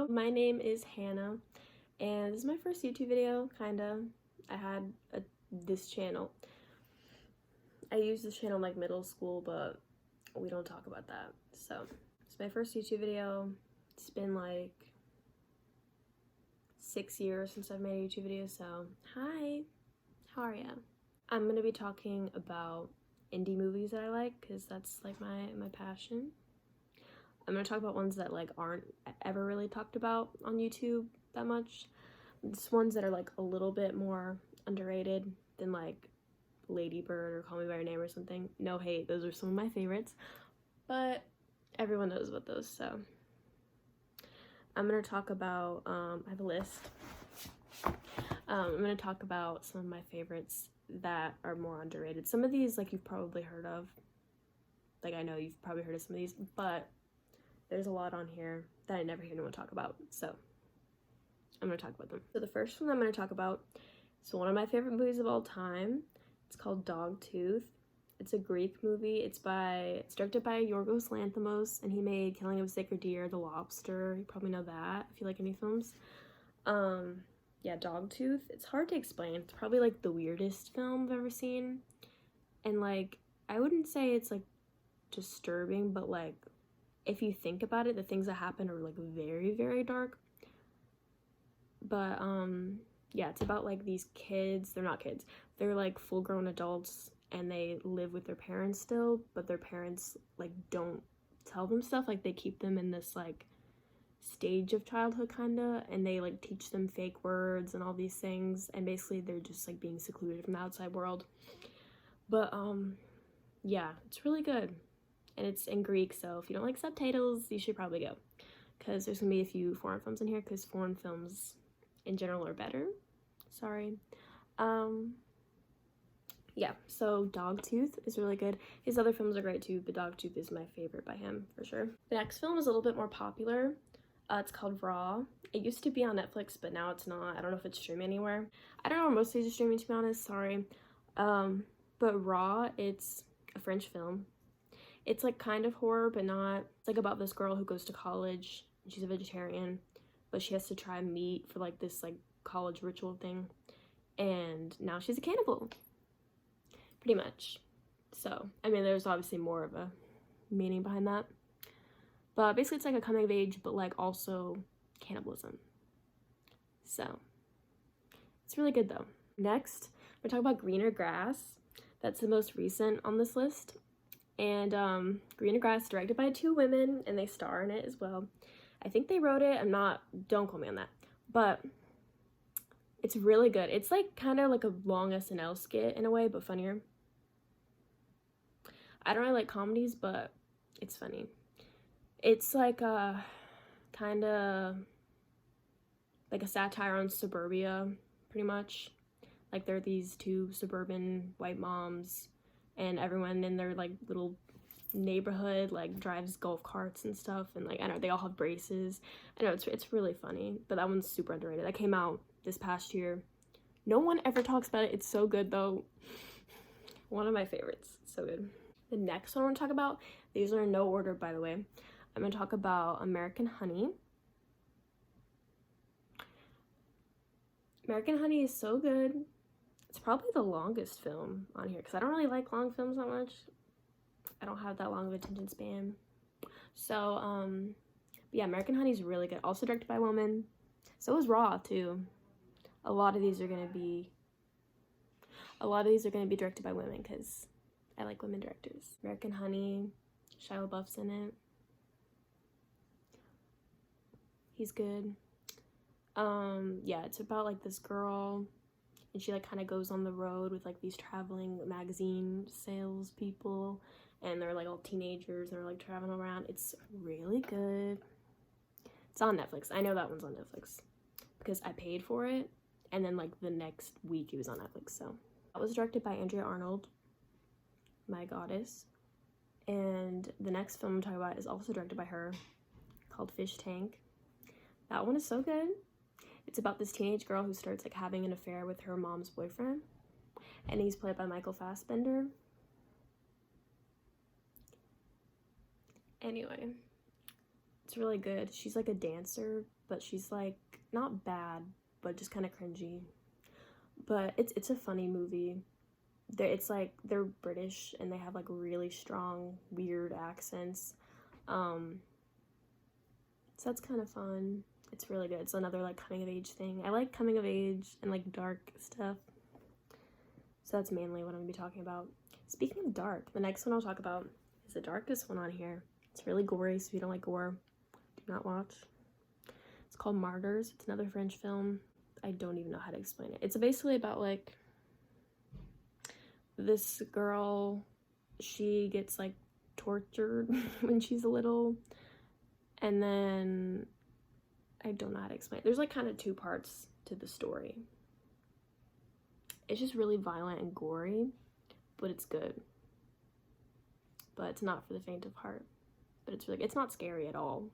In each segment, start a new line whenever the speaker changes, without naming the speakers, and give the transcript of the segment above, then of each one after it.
Hello, my name is Hannah, and this is my first YouTube video, kinda. I had this channel. I used this channel in like middle school, but we don't talk about that. So, it's my first YouTube video. It's been like 6 years since I've made a YouTube video, so hi, how are ya? I'm gonna be talking about indie movies that I like, because that's like my passion. I'm gonna talk about ones that like aren't ever really talked about on YouTube that much. It's ones that are like a little bit more underrated than like Lady Bird or Call Me by Your Name or something. No hate, those are some of my favorites, but everyone knows about those. So I'm gonna talk about I have a list. I'm gonna talk about some of my favorites that are more underrated. Some of these like you've probably heard of, like I know you've probably heard of some of these, but there's a lot on here that I never hear anyone talk about, so I'm gonna talk about them. So the first one I'm gonna talk about is one of my favorite movies of all time. It's called Dogtooth. It's a Greek movie. It's directed by Yorgos Lanthimos, and he made Killing of a Sacred Deer, The Lobster. You probably know that if you like any films. Yeah, Dogtooth. It's hard to explain. It's probably like the weirdest film I've ever seen, and like I wouldn't say it's like disturbing, but like if you think about it, the things that happen are like very, very dark. But yeah, it's about like these kids. They're not kids, they're like full-grown adults, and they live with their parents still, but their parents like don't tell them stuff. Like they keep them in this like stage of childhood kinda, and they like teach them fake words and all these things, and basically they're just like being secluded from the outside world. But yeah, it's really good. And it's in Greek, so if you don't like subtitles, you should probably go, because there's gonna be a few foreign films in here, because foreign films in general are better. Sorry. Yeah, so Dogtooth is really good. His other films are great too, but Dogtooth is my favorite by him for sure. The next film is a little bit more popular. It's called Raw. It used to be on Netflix, but now it's not. I don't know if it's streaming anywhere. I don't know where most of these are streaming, to be honest, sorry. But Raw, it's a French film. It's like kind of horror, but not. It's like about this girl who goes to college and she's a vegetarian, but she has to try meat for like this like college ritual thing, and now she's a cannibal, pretty much. So I mean, there's obviously more of a meaning behind that, but basically it's like a coming of age, but like also cannibalism. So it's really good though. Next, we're talking about Greener Grass. That's the most recent on this list. And Greener Grass, directed by 2 women, and they star in it as well. I think they wrote it. Don't quote me on that, but it's really good. It's like kind of like a long SNL skit in a way, but funnier. I don't really like comedies, but it's funny. It's like a kind of like a satire on suburbia, pretty much. Like there are these 2 suburban white moms, and everyone in their like little neighborhood like drives golf carts and stuff, and like I don't know, they all have braces. I know it's really funny, but that one's super underrated. That came out this past year. No one ever talks about it. It's so good though. One of my favorites. So good. The next one I want to talk about, these are in no order by the way. I'm going to talk about American Honey. American Honey is so good. It's probably the longest film on here, because I don't really like long films that much. I don't have that long of attention span. So, yeah, American Honey is really good. Also directed by a woman. So is Raw, too. A lot of these are going to be directed by women, because I like women directors. American Honey, Shia LaBeouf's in it. He's good. Yeah, it's about like this girl, and she like kind of goes on the road with like these traveling magazine sales people, and they're like all teenagers, and they're like traveling around. It's really good. It's on Netflix. I know that one's on Netflix because I paid for it, and then like the next week it was on Netflix. So that was directed by Andrea Arnold, my goddess. And the next film I'm talking about is also directed by her, called Fish Tank. That one is so good. It's about this teenage girl who starts like having an affair with her mom's boyfriend, and he's played by Michael Fassbender. Anyway, It's really good. She's like a dancer, but she's like not bad, but just kind of cringy. But it's a funny movie. It's like they're British and they have like really strong, weird accents. So that's kind of fun. It's really good. It's another like coming of age thing. I like coming of age and like dark stuff. So that's mainly what I'm gonna be talking about. Speaking of dark, the next one I'll talk about is the darkest one on here. It's really gory, so if you don't like gore, do not watch. It's called Martyrs. It's another French film. I don't even know how to explain it. It's basically about like this girl, she gets like tortured when she's little, and then I don't know how to explain it. There's like kind of two parts to the story. It's just really violent and gory, but it's good. But it's not for the faint of heart. But it's really, it's not scary at all,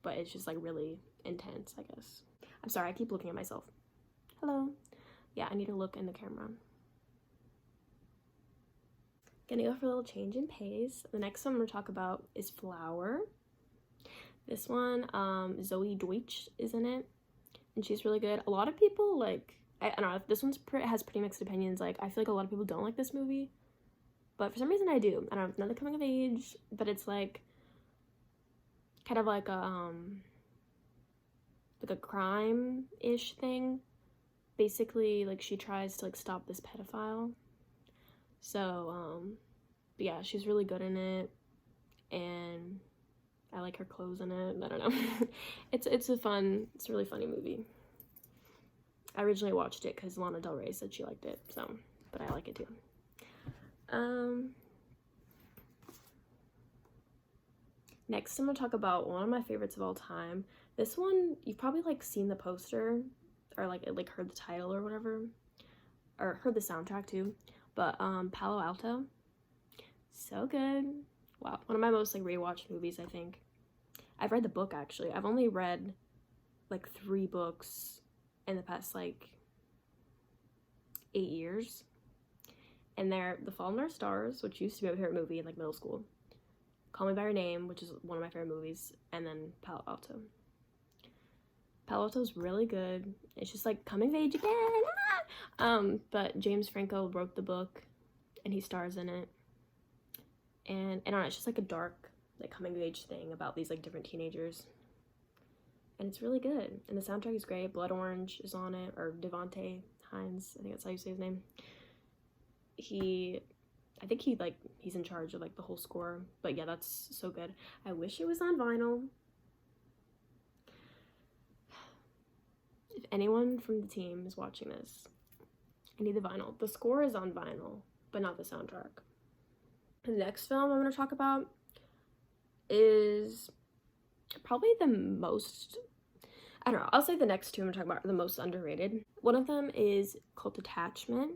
but it's just like really intense, I guess. I'm sorry, I keep looking at myself. Hello. Yeah, I need to look in the camera. Gonna go for a little change in pace. The next one I'm gonna talk about is Flower. This one, Zoe Deutsch is in it, and she's really good. A lot of people like, I don't know, this one's has pretty mixed opinions. Like, I feel like a lot of people don't like this movie, but for some reason I do. I don't know, it's another coming of age, but it's like kind of like a crime-ish thing. Basically, like, she tries to like stop this pedophile. So, but yeah, she's really good in it, and I like her clothes in it. I don't know. it's a really funny movie. I originally watched it because Lana Del Rey said she liked it, so, but I like it too. Next, I'm gonna talk about one of my favorites of all time. This one, you've probably like seen the poster, or like heard the title or whatever, or heard the soundtrack too. But Palo Alto, so good. Wow, one of my most like rewatched movies, I think. I've read the book actually. I've only read like 3 books in the past like 8 years. And they're The Fault in Our Stars, which used to be my favorite movie in like middle school. Call Me by Your Name, which is one of my favorite movies, and then Palo Alto. Palo Alto is really good. It's just like coming of age again. But James Franco wrote the book, and he stars in it. And I don't know, it's just like a dark, like coming of age thing about these like different teenagers. And it's really good. And the soundtrack is great. Blood Orange is on it, or Devonte Hines, I think that's how you say his name. I think he's in charge of like the whole score. But yeah, that's so good. I wish it was on vinyl. If anyone from the team is watching this, I need the vinyl. The score is on vinyl, but not the soundtrack. The next film I'm going to talk about is probably the most, I don't know, I'll say the next two I'm going to talk about are the most underrated. One of them is called Detachment.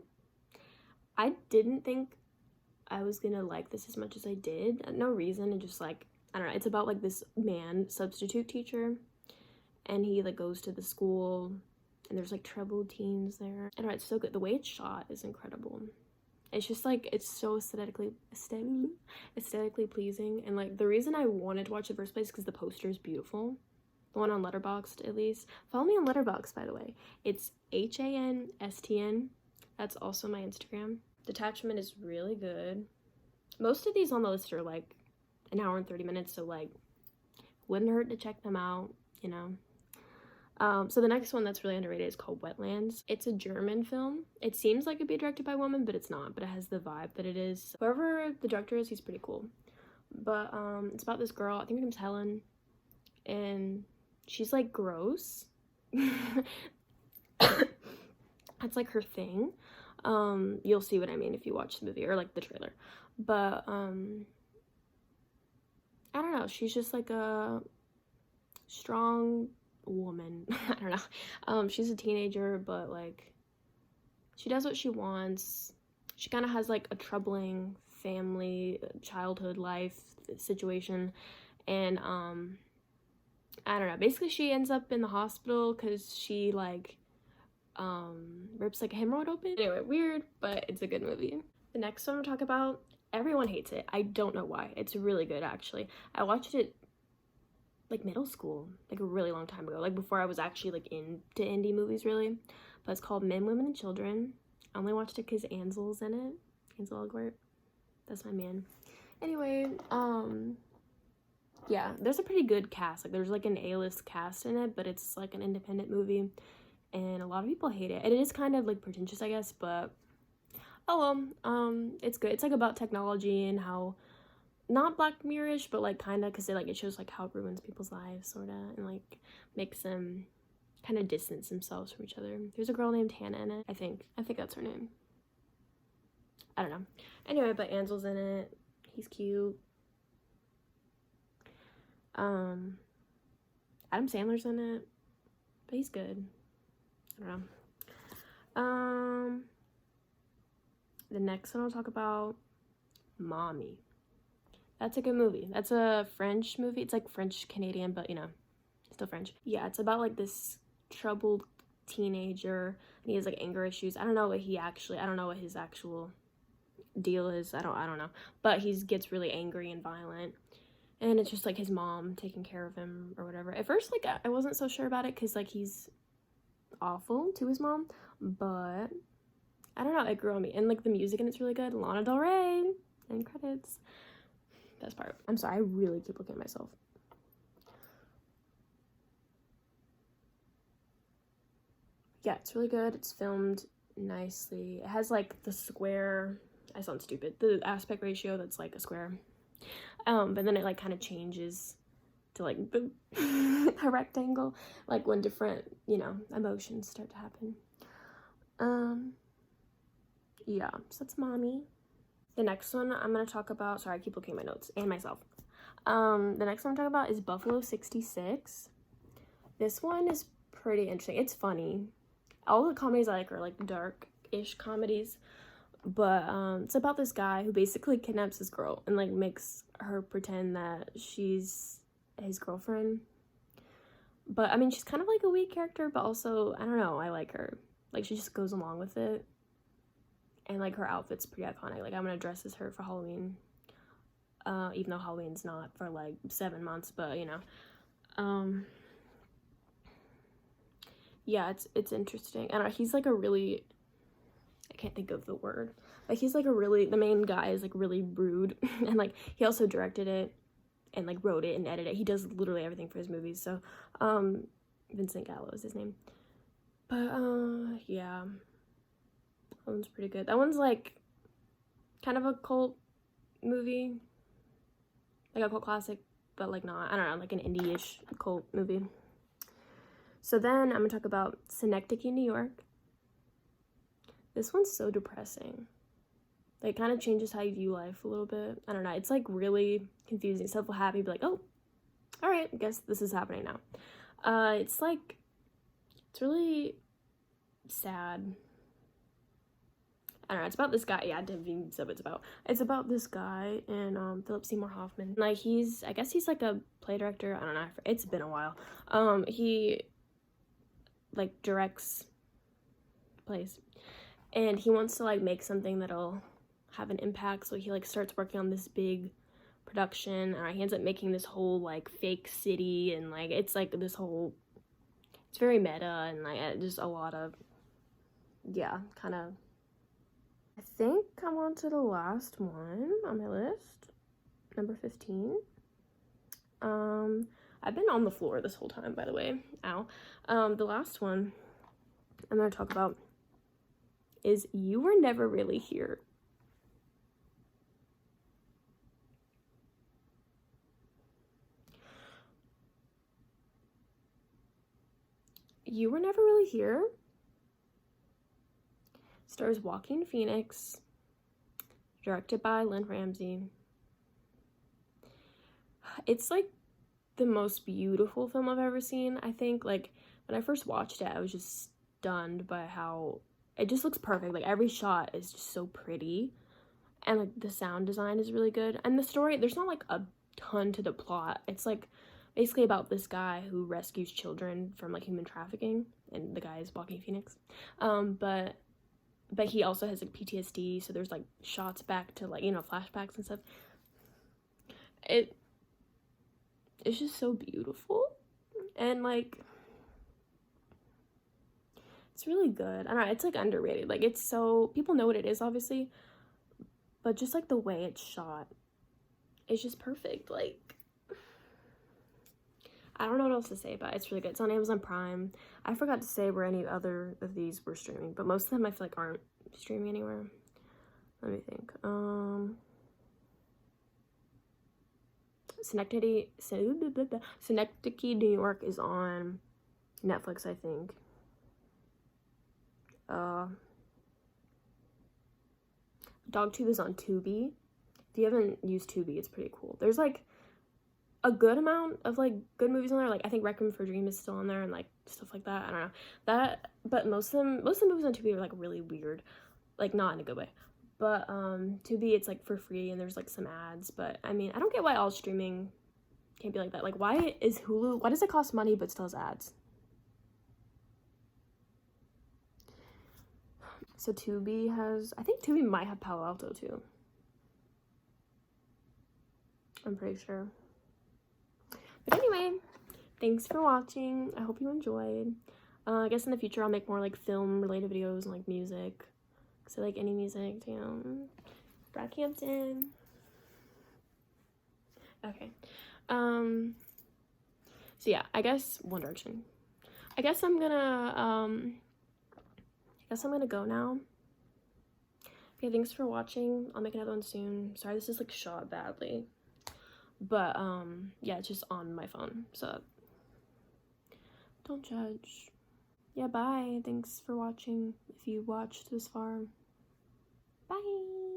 I didn't think I was going to like this as much as I did. No reason, and just like, I don't know, it's about like this man, substitute teacher, and he like goes to the school, and there's like troubled teens there. I don't know, it's so good. The way it's shot is incredible. It's just like, it's so aesthetically pleasing. And like the reason I wanted to watch it in the first place is because the poster is beautiful. The one on Letterboxd, at least. Follow me on Letterboxd, by the way. It's HANSTN. That's also my Instagram. Detachment is really good. Most of these on the list are like an hour and 30 minutes, so like wouldn't hurt to check them out, you know. So the next one that's really underrated is called Wetlands. It's a German film. It seems like it'd be directed by a woman, but it's not. But it has the vibe that it is. Whoever the director is, he's pretty cool. But it's about this girl, I think her name's Helen, and she's like gross. That's like her thing. You'll see what I mean if you watch the movie or like the trailer. But I don't know, she's just like a strong woman. I don't know. She's a teenager, but like she does what she wants. She kind of has like a troubling family childhood life situation, and I don't know, basically she ends up in the hospital because she like rips like a hemorrhoid open. Anyway, weird, but it's a good movie. The next one I'm talking about, everyone hates it. I don't know why. It's really good, actually. I watched it like middle school, like a really long time ago, like before I was actually like into indie movies really. But it's called Men, Women, and Children. I only watched it because Ansel's in it. Ansel Elgort, that's my man. Anyway, yeah, there's a pretty good cast. Like there's like an A-list cast in it, but it's like an independent movie, and a lot of people hate it. And it is kind of like pretentious, I guess, but oh well. It's good. It's like about technology and how, not Black Mirror-ish, but like kind of, because it shows like how it ruins people's lives, sort of, and like makes them kind of distance themselves from each other. There's a girl named Hannah in it. I think that's her name. I don't know. Anyway, but Ansel's in it. He's cute. Adam Sandler's in it, but he's good. I don't know. The next one I'll talk about, Mommy. That's a good movie. That's a French movie. It's like French Canadian, but you know, still French. Yeah, it's about like this troubled teenager, and he has like anger issues. I don't know what his actual deal is. I don't know, but he gets really angry and violent, and it's just like his mom taking care of him or whatever. At first, like I wasn't so sure about it because like he's awful to his mom, but I don't know, it grew on me. And like the music in it's really good. Lana Del Rey, and credits. Best part. I'm sorry, I really keep looking at myself. Yeah, it's really good. It's filmed nicely. It has like the square, I sound stupid, the aspect ratio that's like a square. But then it like kind of changes to like a rectangle, like when different, you know, emotions start to happen. Yeah, so that's Mommy. The next one I'm gonna talk about, sorry, I keep looking at my notes and myself. The next one I'm talking about is Buffalo 66. This one is pretty interesting. It's funny. All the comedies I like are like dark-ish comedies, but it's about this guy who basically kidnaps this girl and like makes her pretend that she's his girlfriend. But I mean, she's kind of like a weak character, but also, I don't know, I like her. Like, she just goes along with it. And like her outfit's pretty iconic. Like I'm gonna dress as her for Halloween, even though Halloween's not for like 7 months, but you know, yeah, it's interesting. And he's like a really, I can't think of the word, but he's like the main guy is like really rude. And like he also directed it and like wrote it and edited it. He does literally everything for his movies. So Vincent Gallo is his name. But yeah, that one's pretty good. That one's like kind of a cult movie, like a cult classic, but like not, I don't know, like an indie-ish cult movie. So then I'm gonna talk about Synecdoche, New York. This one's so depressing. Like, it kind of changes how you view life a little bit. I don't know, it's like really confusing. Stuff will happen, you'd be like, oh, all right, I guess this is happening now. It's really sad. I don't know, it's about this guy. Yeah, I didn't even say what it's about. It's about this guy and Philip Seymour Hoffman. Like, I guess he's like a play director. I don't know, it's been a while. He like directs plays, and he wants to like make something that'll have an impact. So he like starts working on this big production, and he ends up making this whole like fake city, and like it's like this whole, it's very meta, and like just a lot of, yeah, kind of. I think I'm on to the last one on my list, number 15. I've been on the floor this whole time, by the way. Ow. The last one I'm gonna talk about is You Were Never Really Here. You Were Never Really Here stars Joaquin Phoenix, directed by Lynn Ramsey. It's like the most beautiful film I've ever seen. I think like when I first watched it, I was just stunned by how it just looks perfect. Like every shot is just so pretty, and like the sound design is really good. And the story, there's not like a ton to the plot. It's like basically about this guy who rescues children from like human trafficking, and the guy is Joaquin Phoenix. But he also has like PTSD, so there's like shots back to like, you know, flashbacks and stuff. it's just so beautiful. And like, it's really good. I don't know, it's like underrated. Like, it's so, people know what it is obviously, but just like the way it's shot, it's just perfect. Like, I don't know what else to say about it. It's really good. It's on Amazon Prime. I forgot to say where any other of these were streaming, but most of them I feel like aren't streaming anywhere. Let me think. Synecdoche, New York is on Netflix, I think. Dogtooth is on Tubi. If you haven't used Tubi, it's pretty cool. There's like a good amount of like good movies on there. Like I think Requiem for a Dream is still on there and like stuff like that. I don't know that, but most of the movies on Tubi are like really weird, like not in a good way. But Tubi, it's like for free and there's like some ads. But I mean, I don't get why all streaming can't be like that. Like, why is Hulu? Why does it cost money but still has ads? So Tubi has, I think Tubi might have Palo Alto too. I'm pretty sure. But anyway, thanks for watching. I hope you enjoyed. I guess in the future I'll make more like film related videos and like music. So like any music, you know, Brockhampton. Okay. So yeah, I guess One Direction. I guess I'm gonna go now. Okay, thanks for watching. I'll make another one soon. Sorry this is like shot badly. But yeah, it's just on my phone. So don't judge. Yeah, bye. Thanks for watching if you watched this far. Bye.